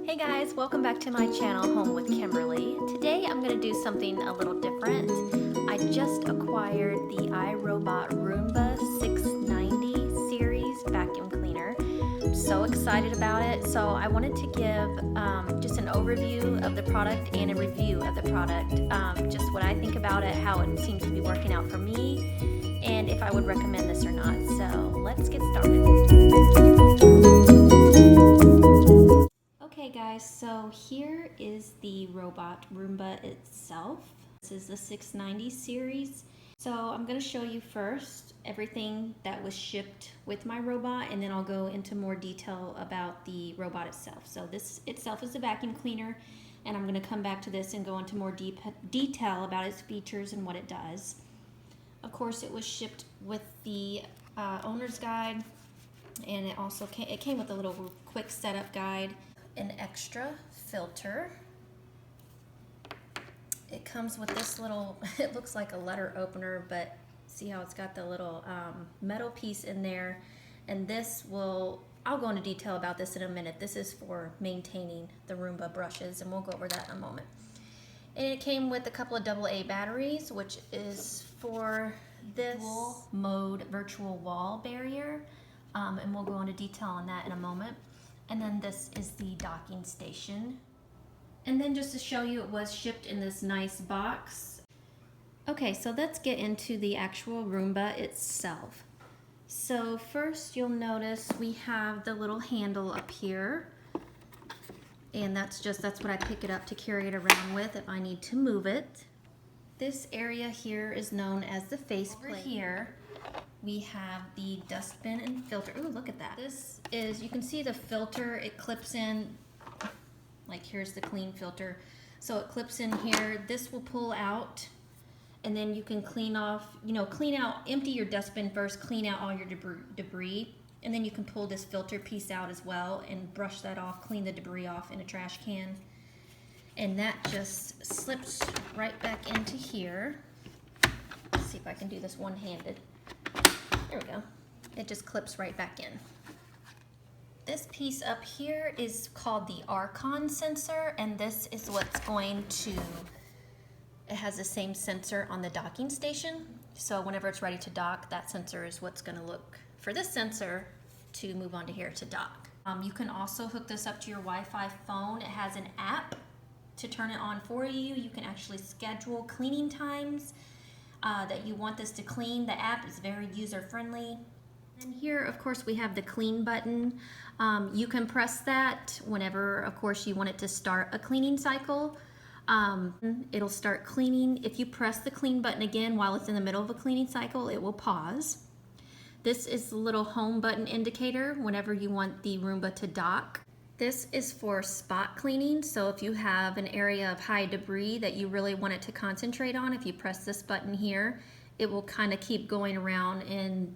Hey guys, welcome back to my channel, Home with Kimberly. Today I'm going to do something a little different. I just acquired the iRobot Roomba 690 series vacuum cleaner. I'm so excited about it. So I wanted to give just an overview of the product and a review of the product. Just what I think about it, how it seems to be working out for me, and if I would recommend this or not. So let's get started. Okay guys, so here is the robot Roomba itself. This is the 690 series. So I'm going to show you first everything that was shipped with my robot, and then I'll go into more detail about the robot itself. So this itself is a vacuum cleaner, and I'm going to come back to this and go into more detail about its features and what it does. Of course, it was shipped with the owner's guide, and it also came with a little quick setup guide. An extra filter. It comes with this little, it looks like a letter opener, but see how it's got the little metal piece in there. And this will, I'll go into detail about this in a minute. This is for maintaining the Roomba brushes, and we'll go over that in a moment. And it came with a couple of AA batteries, which is for this dual mode virtual wall barrier. And we'll go into detail on that in a moment. And then this is the docking station. And then just to show you, it was shipped in this nice box. Okay, so let's get into the actual Roomba itself. So first you'll notice we have the little handle up here. And that's what I pick it up to carry it around with if I need to move it. This area here is known as the faceplate. Over here, we have the dustbin and filter. Ooh, look at that. This is, you can see the filter, it clips in, like here's the clean filter. So it clips in here. This will pull out, and then you can clean off, clean out, empty your dustbin first, clean out all your debris, and then you can pull this filter piece out as well and brush that off, clean the debris off in a trash can. And that just slips right back into here. Let's see if I can do this one-handed. There we go. It just clips right back in. This piece up here is called the Archon sensor, and this is what's going to, it has the same sensor on the docking station. So whenever it's ready to dock, that sensor is what's going to look for this sensor to move onto here to dock. You can also hook this up to your Wi-Fi phone. It has an app to turn it on for you. You can actually schedule cleaning times that you want this to clean. The app is very user-friendly. And here, of course, we have the clean button. You can press that whenever, of course, you want it to start a cleaning cycle. It'll start cleaning. If you press the clean button again while it's in the middle of a cleaning cycle, it will pause. This is the little home button indicator whenever you want the Roomba to dock. This is for spot cleaning, so if you have an area of high debris that you really want it to concentrate on, if you press this button here, it will kind of keep going around in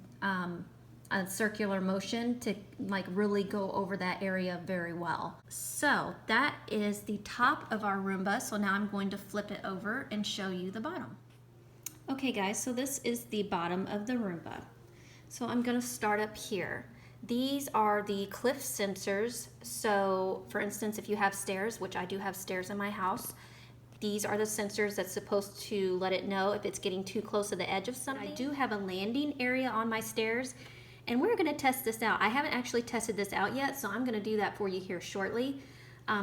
a circular motion to like really go over that area very well. So that is the top of our Roomba, so now I'm going to flip it over and show you the bottom. Okay guys, so this is the bottom of the Roomba. So I'm going to start up here. These are the cliff sensors. So for instance, if you have stairs, which I do have stairs in my house, these are the sensors that's supposed to let it know if it's getting too close to the edge of something. I do have a landing area on my stairs, and we're going to test this out. I haven't actually tested this out yet, so I'm going to do that for you here shortly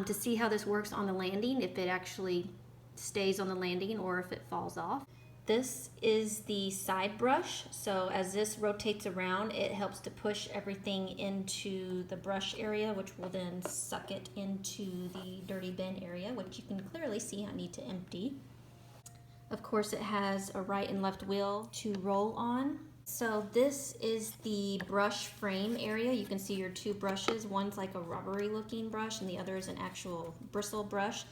to see how this works on the landing, if it actually stays on the landing or if it falls off. This is the side brush, so as this rotates around, it helps to push everything into the brush area, which will then suck it into the dirty bin area, which you can clearly see I need to empty. Of course, it has a right and left wheel to roll on. So this is the brush frame area. You can see your two brushes. One's like a rubbery looking brush, and the other is an actual bristle brush.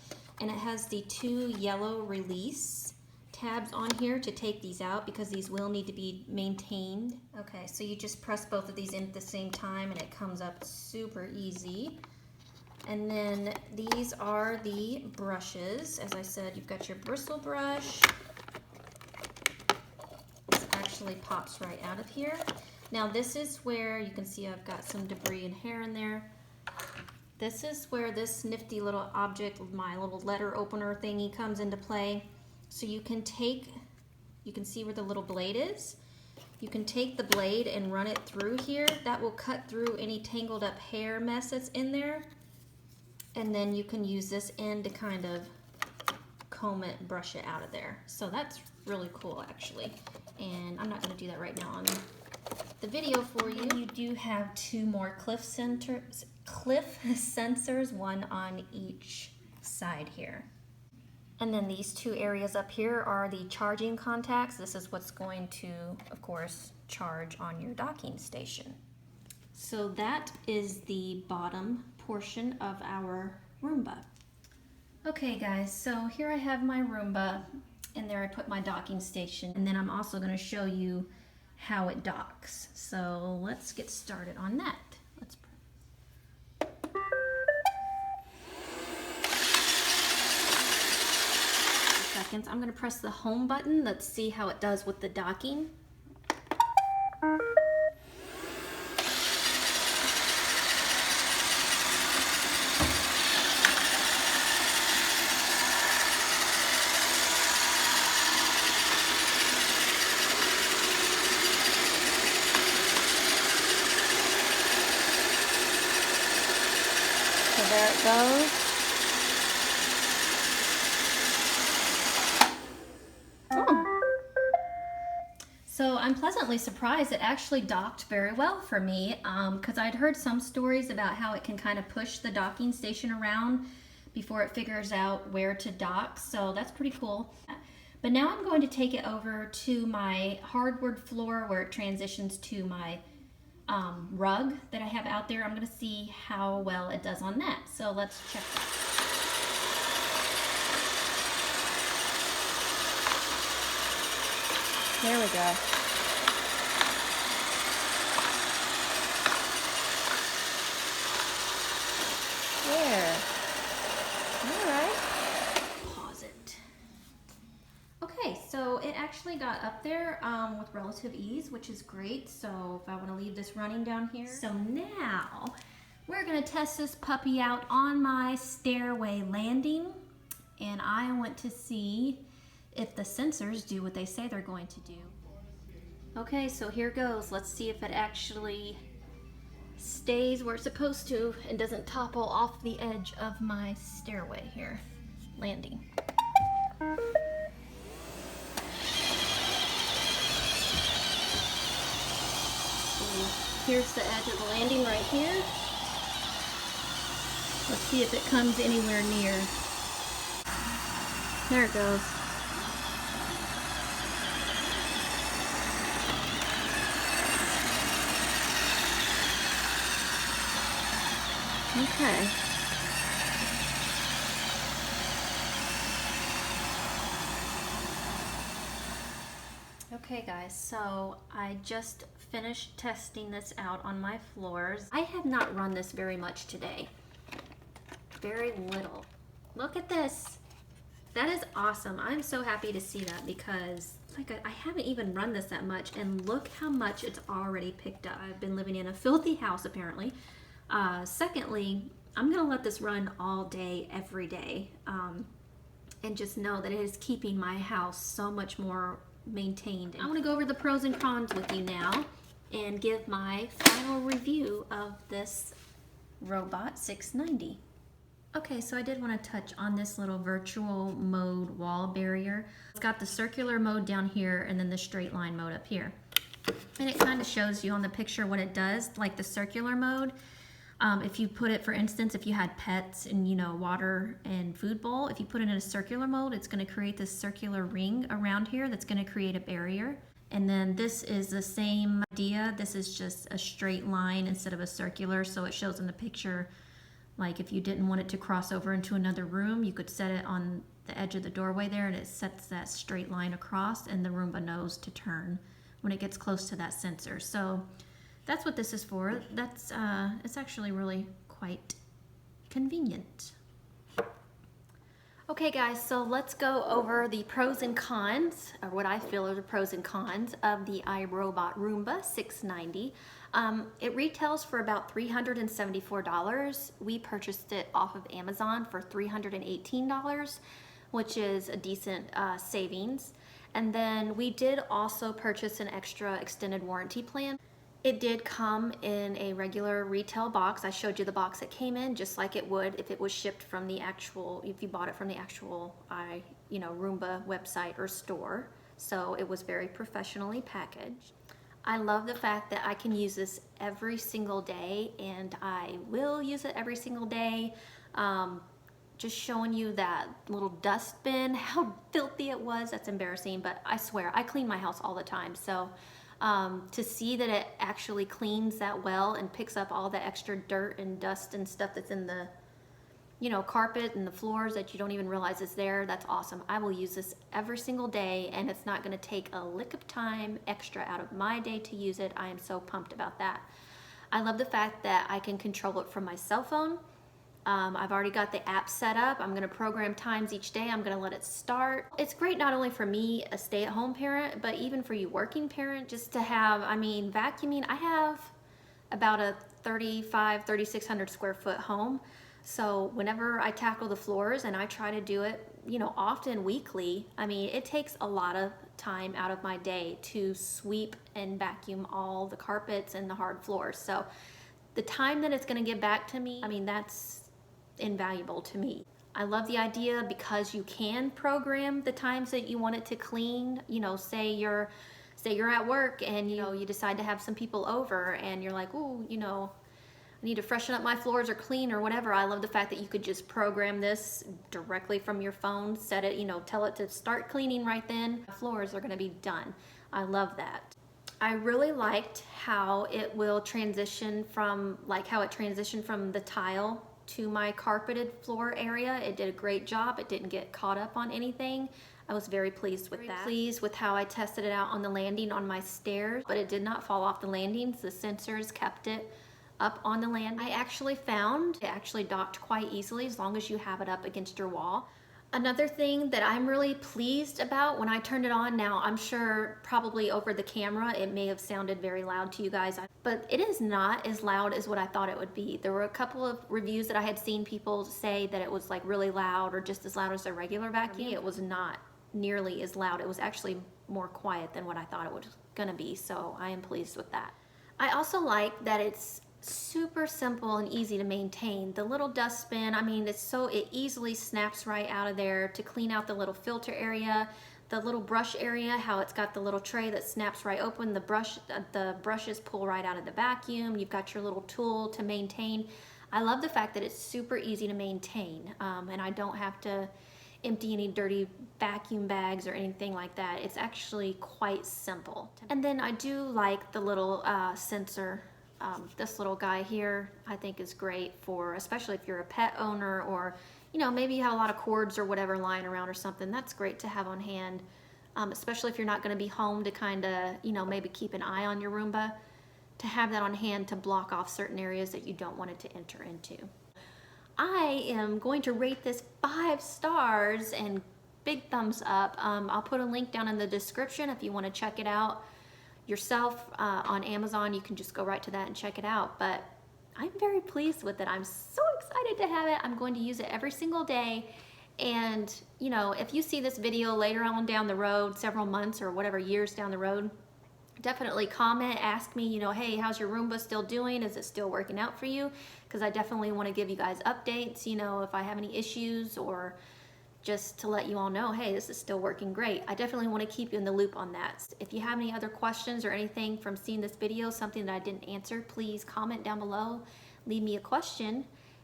And it has the two yellow release tabs on here to take these out because these will need to be maintained. Okay, so you just press both of these in at the same time and it comes up super easy. And then these are the brushes. As I said, you've got your bristle brush. This actually pops right out of here. Now this is where you can see I've got some debris and hair in there. This is where this nifty little object, my little letter opener thingy, comes into play. So you can see where the little blade is. You can take the blade and run it through here. That will cut through any tangled up hair mess that's in there. And then you can use this end to kind of comb it, brush it out of there. So that's really cool actually. And I'm not gonna do that right now on the video for you. You do have two more cliff sensors, one on each side here. And then these two areas up here are the charging contacts. This is what's going to, of course, charge on your docking station. So that is the bottom portion of our Roomba. Okay guys, so here I have my Roomba, and there I put my docking station, and then I'm also going to show you how it docks. So let's get started on that. Seconds. I'm going to press the home button. Let's see how it does with the docking. So there it goes. So I'm pleasantly surprised it actually docked very well for me, because I'd heard some stories about how it can kind of push the docking station around before it figures out where to dock, so that's pretty cool. But now I'm going to take it over to my hardwood floor where it transitions to my rug that I have out there. I'm going to see how well it does on that, so let's check that. There we go. There. All right. Pause it. Okay, so it actually got up there with relative ease, which is great. So if I want to leave this running down here. So now we're going to test this puppy out on my stairway landing, and I want to see if the sensors do what they say they're going to do. Okay, so here goes. Let's see if it actually stays where it's supposed to and doesn't topple off the edge of my stairway here. Landing. So here's the edge of the landing right here. Let's see if it comes anywhere near. There it goes. Okay. Okay guys, so I just finished testing this out on my floors. I have not run this very much today. Very little. Look at this. That is awesome. I'm so happy to see that because I haven't even run this that much, and look how much it's already picked up. I've been living in a filthy house apparently. Secondly, I'm gonna let this run all day, every day, and just know that it is keeping my house so much more maintained. I want to go over the pros and cons with you now and give my final review of this Robot 690. Okay, so I did want to touch on this little virtual mode wall barrier. It's got the circular mode down here and then the straight line mode up here. And it kind of shows you on the picture what it does, like the circular mode. If you put it, for instance, if you had pets and, you know, water and food bowl, if you put it in a circular mode, it's going to create this circular ring around here that's going to create a barrier. And then this is the same idea. This is just a straight line instead of a circular, so it shows in the picture, like if you didn't want it to cross over into another room, you could set it on the edge of the doorway there, and it sets that straight line across, and the Roomba knows to turn when it gets close to that sensor. So that's what this is for. That's it's actually really quite convenient. Okay guys, so let's go over the pros and cons, or what I feel are the pros and cons of the iRobot Roomba 690. It retails for about $374. We purchased it off of Amazon for $318, which is a decent savings. And then we did also purchase an extra extended warranty plan. It did come in a regular retail box. I showed you the box it came in, just like it would if it was shipped from the actual, if you bought it from the actual Roomba website or store. So it was very professionally packaged. I love the fact that I can use this every single day, and I will use it every single day. Just showing you that little dustbin, how filthy it was. That's embarrassing, but I swear I clean my house all the time. So to see that it actually cleans that well and picks up all the extra dirt and dust and stuff that's in the carpet and the floors that you don't even realize is there, that's awesome. I will use this every single day, and it's not going to take a lick of time extra out of my day to use it. I am so pumped about that. I love the fact that I can control it from my cell phone. I've already got the app set up. I'm gonna program times each day. I'm gonna let it start. It's great not only for me, a stay-at-home parent, but even for you working parent, just to have, vacuuming. I have about a 3,600 square foot home. So whenever I tackle the floors, and I try to do it, often weekly, it takes a lot of time out of my day to sweep and vacuum all the carpets and the hard floors. So the time that it's gonna give back to me, that's invaluable to me. I love the idea because you can program the times that you want it to clean. Say you're at work and you decide to have some people over, and you're like, oh, I need to freshen up my floors or clean or whatever. I love the fact that you could just program this directly from your phone, set it, tell it to start cleaning right then. The floors are going to be done. I love that. I really liked how it will transition from, how it transitioned from the tile to my carpeted floor area. It did a great job. It didn't get caught up on anything. I was very pleased with that. Pleased with how I tested it out on the landing on my stairs, but it did not fall off the landings. The sensors kept it up on the landing. I actually found it actually docked quite easily as long as you have it up against your wall. Another thing that I'm really pleased about when I turned it on, now I'm sure probably over the camera it may have sounded very loud to you guys, but it is not as loud as what I thought it would be. There were a couple of reviews that I had seen people say that it was like really loud or just as loud as a regular vacuum. It was not nearly as loud. It was actually more quiet than what I thought it was gonna be, so I am pleased with that. I also like that it's super simple and easy to maintain. The little dustbin, it easily snaps right out of there to clean out the little filter area, the little brush area, how it's got the little tray that snaps right open. The brushes pull right out of the vacuum. You've got your little tool to maintain. I love the fact that it's super easy to maintain, and I don't have to empty any dirty vacuum bags or anything like that. It's actually quite simple. And then I do like the little sensor. This little guy here I think is great for, especially if you're a pet owner, or maybe you have a lot of cords or whatever lying around or something. That's great to have on hand, especially if you're not going to be home to kind of maybe keep an eye on your Roomba, to have that on hand to block off certain areas that you don't want it to enter into. I am going to rate this 5 stars and big thumbs up. I'll put a link down in the description if you want to check it out yourself on Amazon. You can just go right to that and check it out. But I'm very pleased with it. I'm so excited to have it. I'm going to use it every single day. And if you see this video later on down the road, several months or whatever years down the road, definitely comment, ask me, hey, how's your Roomba still doing? Is it still working out for you? Because I definitely want to give you guys updates, if I have any issues, or just to let you all know, hey, this is still working great. I definitely want to keep you in the loop on that. If you have any other questions or anything from seeing this video, something that I didn't answer, please comment down below, leave me a question,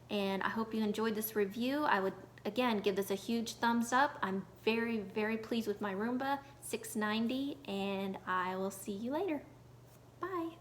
and I hope you enjoyed this review. I would, again, give this a huge thumbs up. I'm very, very pleased with my Roomba 690, and I will see you later. Bye.